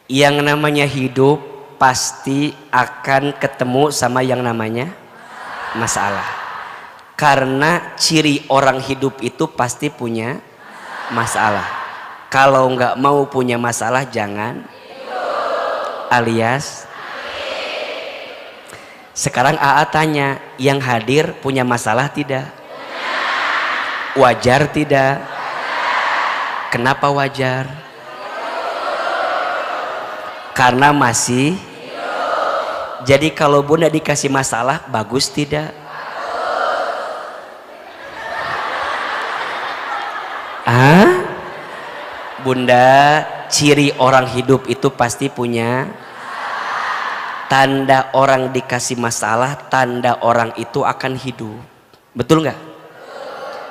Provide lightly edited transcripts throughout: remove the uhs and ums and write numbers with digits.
Yang namanya hidup pasti akan ketemu sama yang namanya masalah. Karena ciri orang hidup itu pasti punya masalah. Kalau nggak mau punya masalah jangan alias. Sekarang AA tanya, yang hadir punya masalah tidak? Wajar tidak? Kenapa wajar? Karena masih. Jadi kalau bunda dikasih masalah bagus tidak? Bunda, ciri orang hidup itu pasti punya. Tanda orang dikasih masalah, tanda orang itu akan hidup. Betul nggak?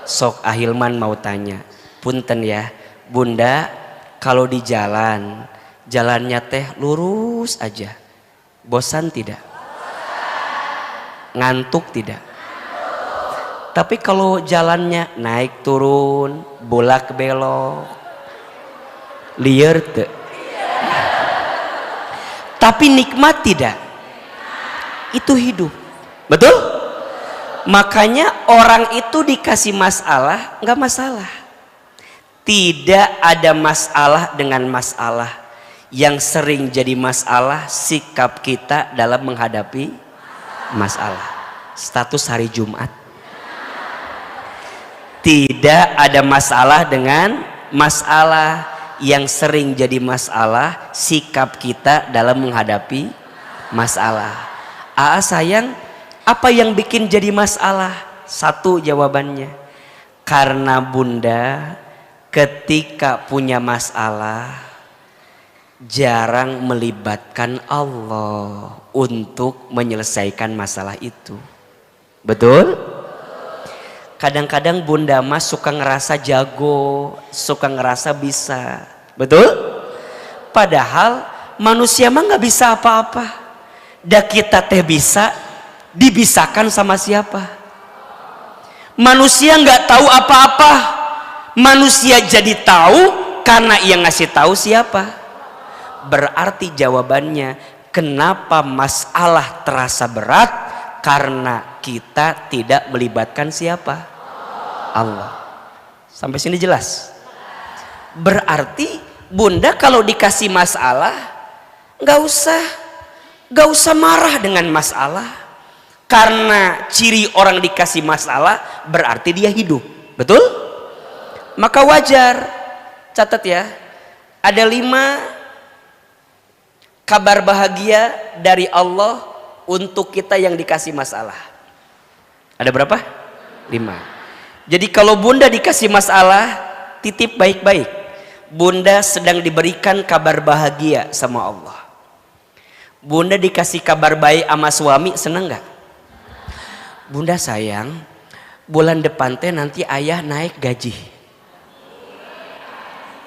Sok Ahilman mau tanya, punten ya bunda, kalau di jalan, jalannya teh lurus aja, bosan tidak? Ngantuk tidak? Tapi kalau jalannya naik turun, bolak belok, liar tuh. Tapi nikmat tidak? Itu hidup. Betul? Makanya orang itu dikasih masalah nggak masalah. Tidak ada masalah dengan masalah. Yang sering jadi masalah sikap kita dalam menghadapi masalah. Status hari Jumat. Tidak ada masalah dengan masalah. Yang sering jadi masalah sikap kita dalam menghadapi masalah. AA sayang, apa yang bikin jadi masalah? Satu jawabannya, karena bunda ketika punya masalah jarang melibatkan Allah untuk menyelesaikan masalah itu. Betul? Kadang-kadang bunda mas suka ngerasa jago, suka ngerasa bisa. Betul? Padahal manusia mah nggak bisa apa-apa. Dah kita teh bisa, dibisakan sama siapa? Manusia nggak tahu apa-apa. Manusia jadi tahu karena ia ngasih tahu siapa? Berarti jawabannya, kenapa masalah terasa berat? Karena kita tidak melibatkan siapa? Allah. Sampai sini jelas? Berarti bunda kalau dikasih masalah nggak usah marah dengan masalah. Karena ciri orang dikasih masalah berarti dia hidup. Betul? Maka wajar. Catat ya, ada 5 kabar bahagia dari Allah untuk kita yang dikasih masalah. Ada berapa? 5. Jadi kalau bunda dikasih masalah, titip baik-baik. Bunda sedang diberikan kabar bahagia sama Allah. Bunda dikasih kabar baik sama suami, senang nggak? Bunda sayang, bulan depan teh nanti ayah naik gaji.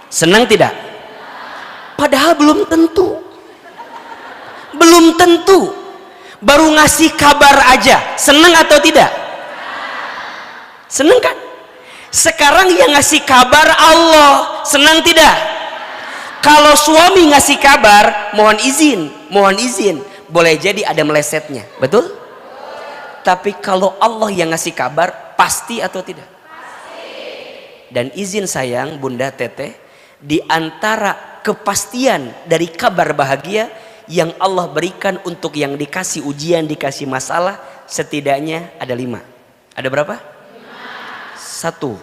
Senang tidak? Padahal belum tentu. Belum tentu. Baru ngasih kabar aja, seneng atau tidak? Seneng kan? Sekarang yang ngasih kabar Allah, senang tidak? Kalau suami ngasih kabar, mohon izin, boleh jadi ada melesetnya, betul? Tapi kalau Allah yang ngasih kabar, pasti atau tidak? Pasti. Dan izin sayang, bunda teteh, di antara kepastian dari kabar bahagia yang Allah berikan untuk yang dikasih ujian, dikasih masalah, setidaknya ada 5. Ada berapa? 1.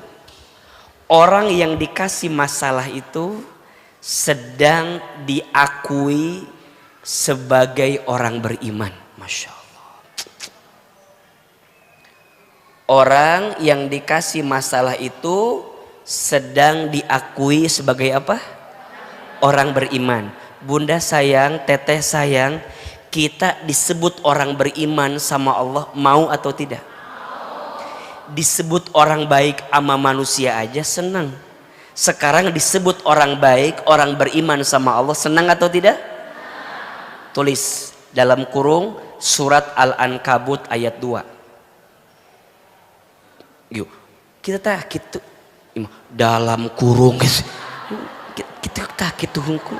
Orang yang dikasih masalah itu sedang diakui sebagai orang beriman. Masya Allah. Orang yang dikasih masalah itu sedang diakui sebagai apa? Orang beriman. Bunda sayang, teteh sayang, kita disebut orang beriman sama Allah, mau atau tidak? Disebut orang baik sama manusia aja senang. Sekarang disebut orang baik, orang beriman sama Allah, senang atau tidak? Tulis dalam kurung surat Al-Ankabut ayat 2. Yuk, kita tak gitu dalam kurung kita tak gitu hungku.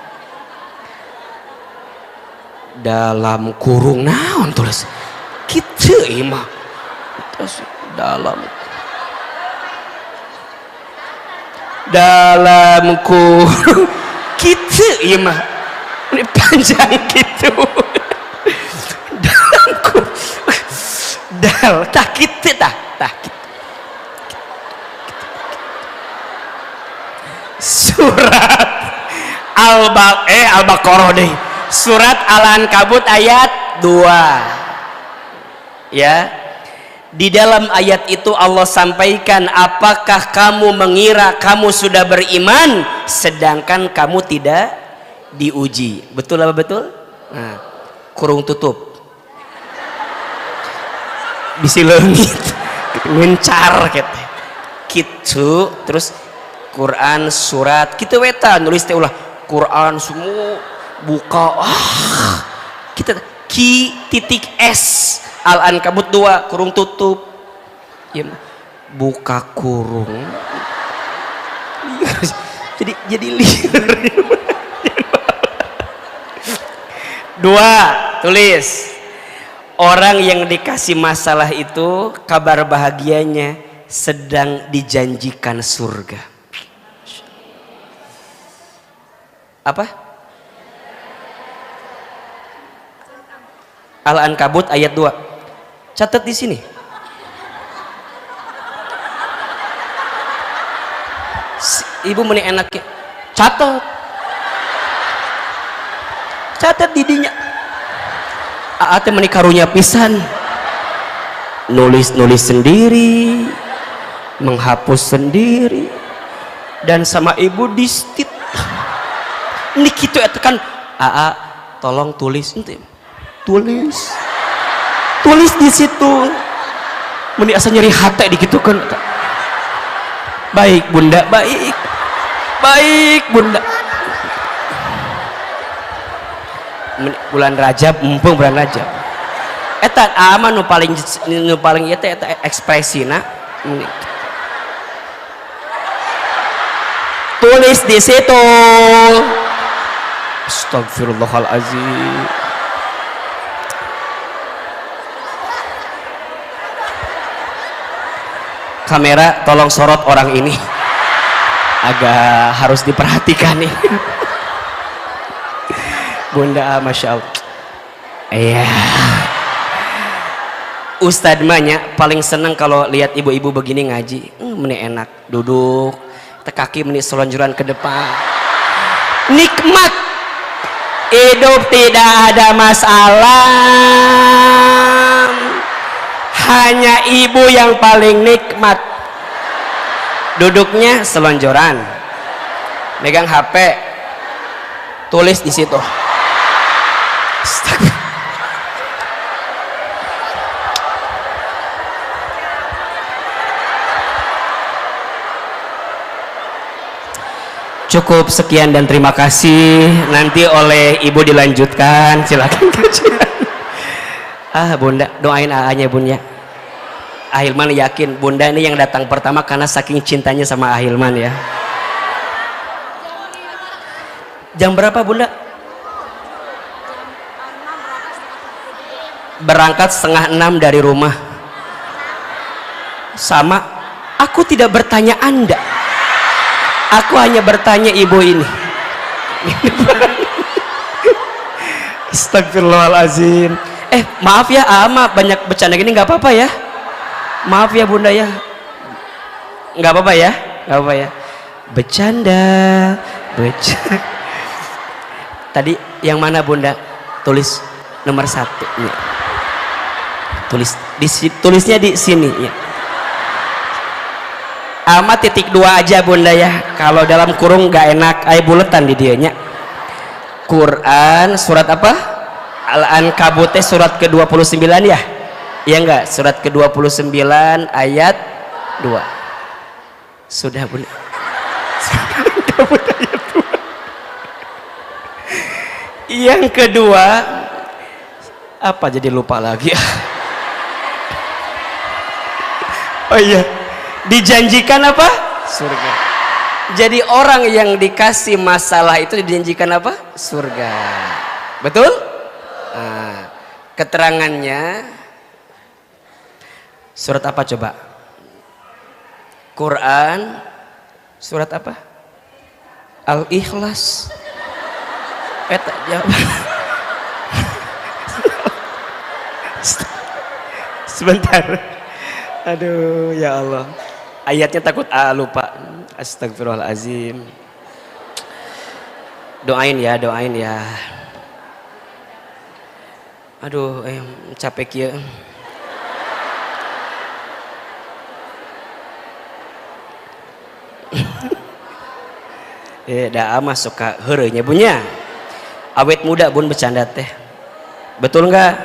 dalam kurung naon tulis kitu imah terus dalam kurung kitu imah ini panjang gitu dalam kurung tak kitu tak surat Al-Baqarah deh, surat Al-Ankabut ayat 2 ya. Di dalam ayat itu Allah sampaikan, apakah kamu mengira kamu sudah beriman sedangkan kamu tidak diuji? Betul apa betul? Nah, kurung tutup bisi leungit ngencar gitu terus Quran surat kita weta nulis teh ulah Quran semua buka kita ki titik S Al-Ankabut 2 kurung tutup ya, buka kurung jadi liar 2 tulis orang yang dikasih masalah itu kabar bahagianya sedang dijanjikan surga. Apa? Al-Ankabut ayat 2. Catat di sini. Ibu meni enaknya. Catat didinya. Aate meni karunya pisan. Nulis sendiri, menghapus sendiri, dan sama ibu distit. Ini gitu ya tekan tolong tulis di situ meni asa nyeri hati dikitu kan baik bunda baik bunda bulan Rajab mumpung bulan Rajab eta nu paling eta ekspresina tulis di situ. Astagfirullahalazim. Kamera tolong sorot orang ini, agak harus diperhatikan nih. Bunda, masya Allah. Iya. Ustadz mahnya paling seneng kalau lihat ibu-ibu begini ngaji. Meni enak duduk, kaki meni selonjoran ke depan. Nikmat. Hidup tidak ada masalah, hanya ibu yang paling nikmat. Duduknya selonjoran, megang HP, tulis di situ. Cukup sekian dan terima kasih. Nanti oleh ibu dilanjutkan, silakan kajian. Bunda doain aanya bunda. Ahilman yakin bunda ini yang datang pertama karena saking cintanya sama Ahilman ya. Jam berapa bunda? Berangkat 5:30 dari rumah. Sama, aku tidak bertanya Anda. Aku hanya bertanya ibu ini. Astagfirullahalazim. Maaf ya ama banyak bercanda gini nggak apa-apa ya. Maaf ya bunda ya. Nggak apa-apa ya. Nggak apa ya. Bercanda. Tadi yang mana bunda? Tulis nomor 1. Ya. Tulisnya di sini ya. Ama titik 2 aja bunda ya. Kalau dalam kurung gak enak buletan di dianya. Quran surat apa? Al-Ankabut surat ke-29 ya? Iya enggak? Surat ke-29 ayat 2. Sudah bunda. Yang kedua apa jadi lupa lagi? Oh iya, dijanjikan apa? Surga. Jadi orang yang dikasih masalah itu dijanjikan apa? Surga. Betul? Nah, keterangannya surat apa coba? Quran surat apa? Al-Ikhlas. Jawab. Sebentar. Aduh ya Allah. Ayatnya takut lupa. Astagfirullahalazim. Doain ya. Aduh, capek ya. Dah masuk ke heureunya bunya. Awet muda bun bercanda teh. Betul enggak?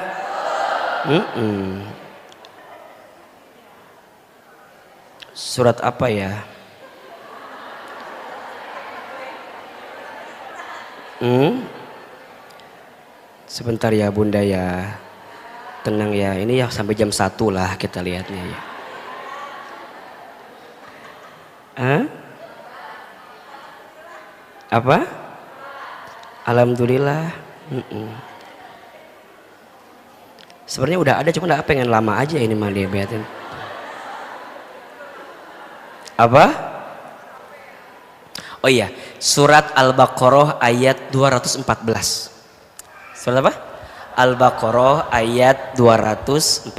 Surat apa ya? Sebentar ya bunda ya. Tenang ya, ini ya sampai jam 1 lah kita lihatnya ya. Apa? Alhamdulillah. Sebenarnya udah ada, cuma nggak pengen lama aja ini mah dia beatin. Apa? Oh iya, surat Al-Baqarah ayat 214. Surat apa? Al-Baqarah ayat 214.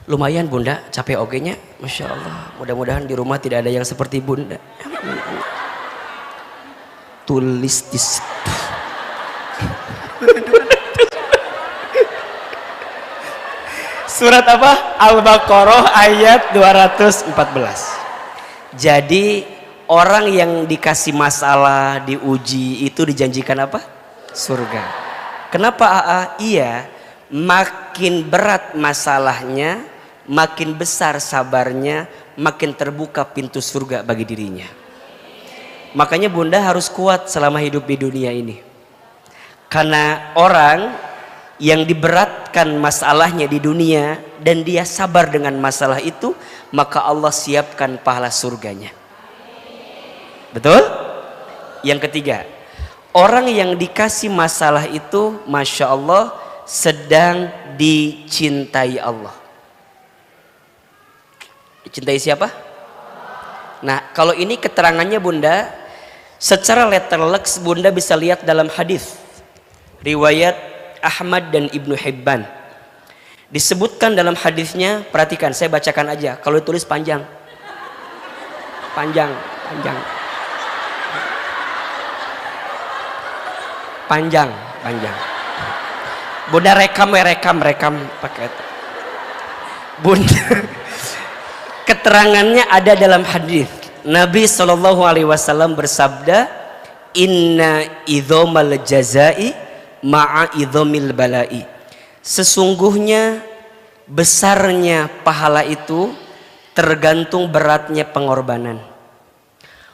Lumayan bunda, capek ogenya, masya Allah. Mudah-mudahan di rumah tidak ada yang seperti bunda. Tulis di situ. Surat apa? Al-Baqarah ayat 214. Jadi orang yang dikasih masalah, diuji itu dijanjikan apa? Surga. Kenapa AA? Iya, makin berat masalahnya, makin besar sabarnya, makin terbuka pintu surga bagi dirinya. Makanya bunda harus kuat selama hidup di dunia ini. Karena orang yang diberatkan masalahnya di dunia dan dia sabar dengan masalah itu, maka Allah siapkan pahala surganya. Betul? Yang ketiga, orang yang dikasih masalah itu masya Allah sedang dicintai Allah. Dicintai siapa? Nah kalau ini keterangannya bunda, secara letterleks bunda bisa lihat dalam hadis riwayat Ahmad dan Ibnu Hibban. Disebutkan dalam hadisnya, perhatikan saya bacakan aja, kalau ditulis panjang. Panjang. Bunda rekam pakai itu. Bunda keterangannya ada dalam hadis. Nabi SAW bersabda, inna idhomal jazai ma'a idhomil balai. Sesungguhnya besarnya pahala itu tergantung beratnya pengorbanan.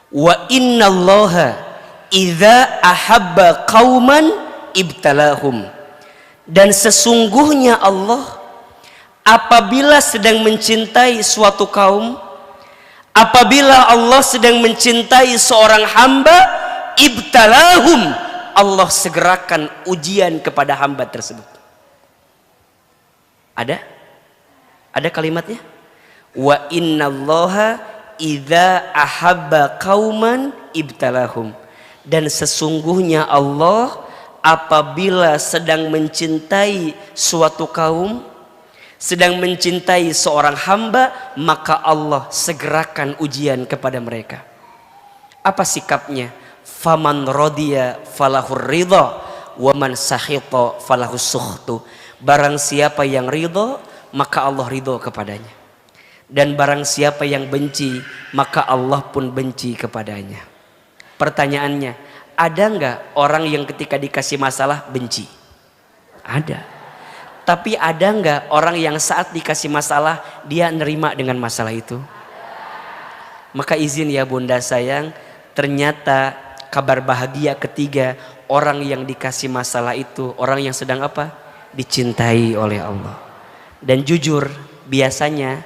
Wa innallaha idza ahabba qauman ibtalahum. Dan sesungguhnya Allah apabila sedang mencintai suatu kaum, apabila Allah sedang mencintai seorang hamba, ibtalahum, Allah segerakan ujian kepada hamba tersebut. Ada kalimatnya? Wa innallaha idza ahabba qauman ibtalahum. Dan sesungguhnya Allah apabila sedang mencintai suatu kaum, sedang mencintai seorang hamba, maka Allah segerakan ujian kepada mereka. Apa sikapnya? Faman radiya falahur ridha wa man sakhita falahus sukhtu. Barang siapa yang ridha, maka Allah ridha kepadanya. Dan barang siapa yang benci, maka Allah pun benci kepadanya. Pertanyaannya, ada nggak orang yang ketika dikasih masalah benci? Ada. Tapi ada nggak orang yang saat dikasih masalah dia nerima dengan masalah itu? Maka izin ya bunda sayang, ternyata kabar bahagia ketiga, orang yang dikasih masalah itu orang yang sedang apa? Dicintai oleh Allah. Dan jujur biasanya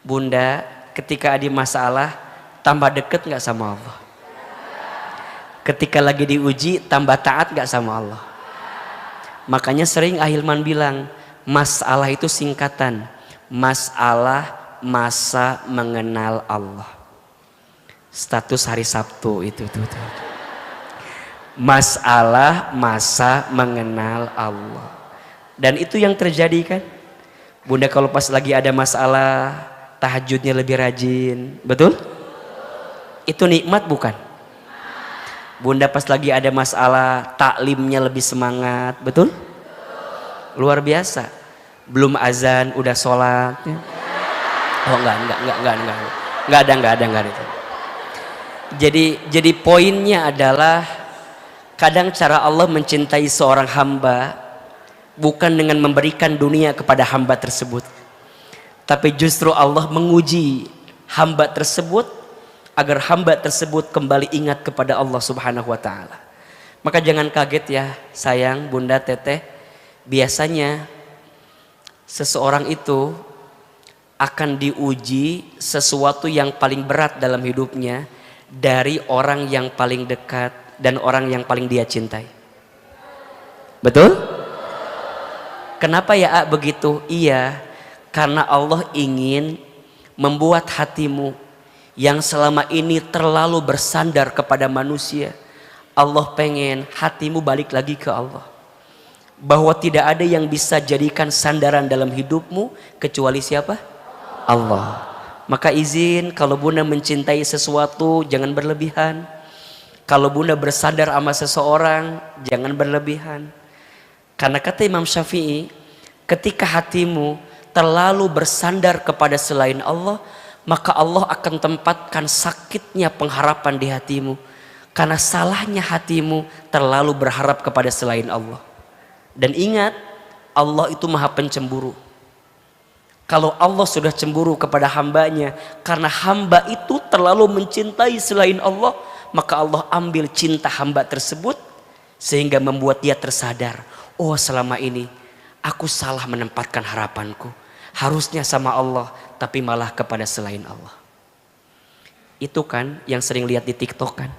bunda ketika ada masalah tambah deket nggak sama Allah? Ketika lagi diuji tambah taat nggak sama Allah? Makanya sering Ahilman bilang, masalah itu singkatan. Masalah masa mengenal Allah. Status hari Sabtu itu tuh. Masalah masa mengenal Allah. Dan itu yang terjadi kan. Bunda kalau pas lagi ada masalah, tahajudnya lebih rajin, betul? Itu nikmat bukan? Bunda pas lagi ada masalah, taklimnya lebih semangat, betul? Luar biasa. Belum azan udah sholat. Oh enggak ada itu. Jadi poinnya adalah kadang cara Allah mencintai seorang hamba bukan dengan memberikan dunia kepada hamba tersebut, tapi justru Allah menguji hamba tersebut agar hamba tersebut kembali ingat kepada Allah Subhanahu wa taala. Maka jangan kaget ya sayang, Bunda, Teteh, biasanya seseorang itu akan diuji sesuatu yang paling berat dalam hidupnya dari orang yang paling dekat dan orang yang paling dia cintai. Betul? Kenapa ya begitu? Iya, karena Allah ingin membuat hatimu yang selama ini terlalu bersandar kepada manusia. Allah pengen hatimu balik lagi ke Allah. Bahwa tidak ada yang bisa jadikan sandaran dalam hidupmu kecuali siapa? Allah. Maka izin kalau Bunda mencintai sesuatu jangan berlebihan. Kalau Bunda bersandar sama seseorang jangan berlebihan. Karena kata Imam Syafi'i, ketika hatimu terlalu bersandar kepada selain Allah, maka Allah akan tempatkan sakitnya pengharapan di hatimu. Karena salahnya hatimu terlalu berharap kepada selain Allah. Dan ingat, Allah itu maha pencemburu. Kalau Allah sudah cemburu kepada hambanya, karena hamba itu terlalu mencintai selain Allah, maka Allah ambil cinta hamba tersebut, sehingga membuat dia tersadar. Oh, selama ini aku salah menempatkan harapanku. Harusnya sama Allah, tapi malah kepada selain Allah. Itu kan yang sering lihat di TikTok kan.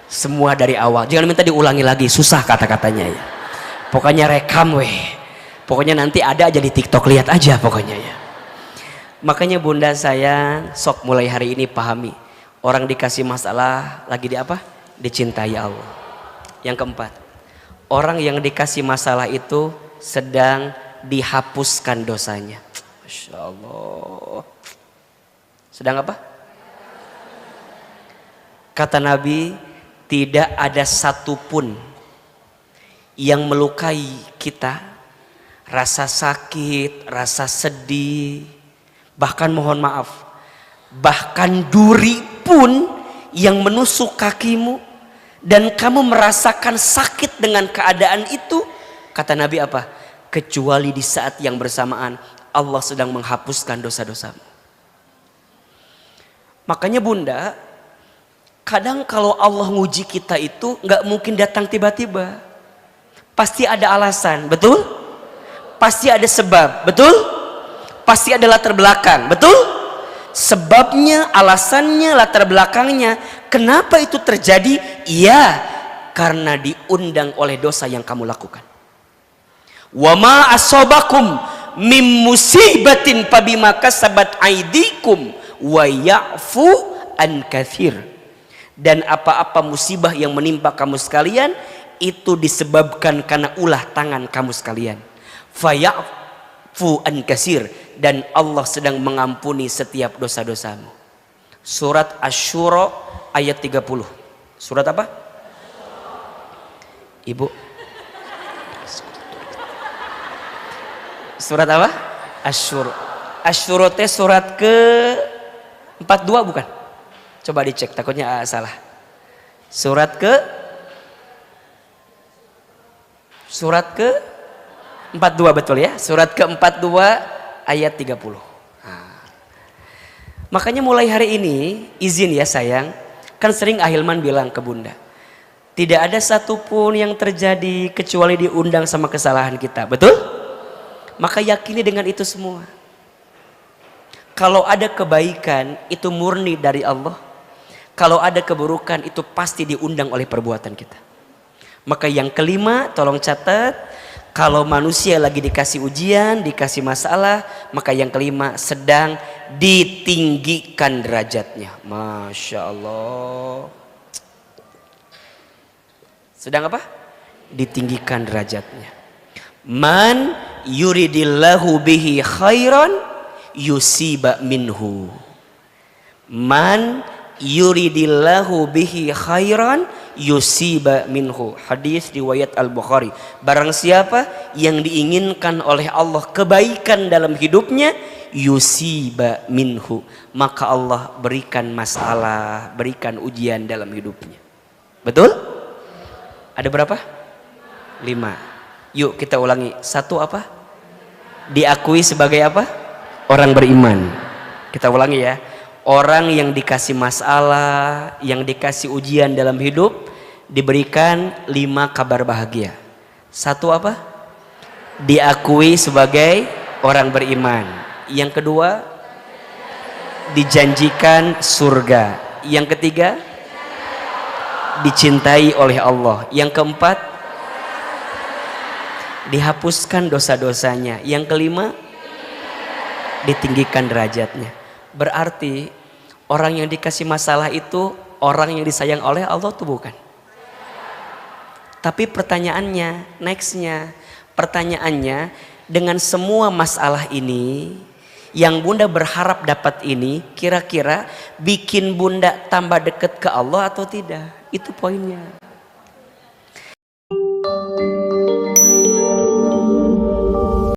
Semua dari awal. Jangan minta diulangi lagi, susah kata-katanya ya. Pokoknya rekam weh. Pokoknya nanti ada aja di TikTok, lihat aja pokoknya ya. Makanya Bunda sayang, sok mulai hari ini pahami. Orang dikasih masalah lagi di apa? Dicintai Allah. Yang keempat, orang yang dikasih masalah itu sedang dihapuskan dosanya. Masya Allah. Sedang apa? Kata Nabi, tidak ada satupun yang melukai kita, rasa sakit, rasa sedih, bahkan mohon maaf, bahkan duri pun yang menusuk kakimu, dan kamu merasakan sakit dengan keadaan itu, kata Nabi apa? Kecuali di saat yang bersamaan Allah sedang menghapuskan dosa-dosamu. Makanya Bunda, kadang kalau Allah nguji kita itu nggak mungkin datang tiba-tiba. Pasti ada alasan, betul? Pasti ada sebab, betul? Pasti ada latar belakang, betul? Sebabnya, alasannya, latar belakangnya. Kenapa itu terjadi? Iya, karena diundang oleh dosa yang kamu lakukan. Wa ma asobakum mim musibatin fabima kasabat aidikum wa ya'fu an katsir. Dan apa-apa musibah yang menimpa kamu sekalian itu disebabkan karena ulah tangan kamu sekalian. Faya'fu an katsir, dan Allah sedang mengampuni setiap dosa-dosamu. Surat Asy-Syura ayat 30. Surat apa? Ibu. Surat apa? Asy-Syura. Asy-Syura teh surat ke 42 bukan? Coba dicek, takutnya salah. Surat ke 42 betul ya? Surat ke-42 ayat 30. Nah. Makanya mulai hari ini, izin ya sayang, kan sering Ahilman bilang ke Bunda, tidak ada satupun yang terjadi kecuali diundang sama kesalahan kita, betul? Maka yakini dengan itu semua. Kalau ada kebaikan itu murni dari Allah. Kalau ada keburukan itu pasti diundang oleh perbuatan kita. Maka yang kelima, tolong catat, kalau manusia lagi dikasih ujian, dikasih masalah, maka yang kelima sedang ditinggikan derajatnya. Masya Allah. Sedang apa? Ditinggikan derajatnya. Man yuridillahu bihi khairan yusiba minhu. Man yuridillahu bihi khairan yusiba minhu. Hadis riwayat Al-Bukhari. Barang siapa yang diinginkan oleh Allah kebaikan dalam hidupnya, yusiba minhu, maka Allah berikan masalah, berikan ujian dalam hidupnya. Betul? Ada berapa? 5. Yuk kita ulangi. 1 apa? Diakui sebagai apa? Orang beriman. Kita ulangi ya. Orang yang dikasih masalah, yang dikasih ujian dalam hidup, diberikan 5 kabar bahagia. 1 apa? Diakui sebagai orang beriman. Yang kedua, dijanjikan surga. Yang ketiga, dicintai oleh Allah. Yang keempat, dihapuskan dosa-dosanya. Yang kelima, ditinggikan derajatnya. Berarti orang yang dikasih masalah itu orang yang disayang oleh Allah tuh bukan? Tapi pertanyaannya, nextnya, pertanyaannya, dengan semua masalah ini yang bunda berharap dapat ini, kira-kira bikin bunda tambah dekat ke Allah atau tidak? Itu poinnya.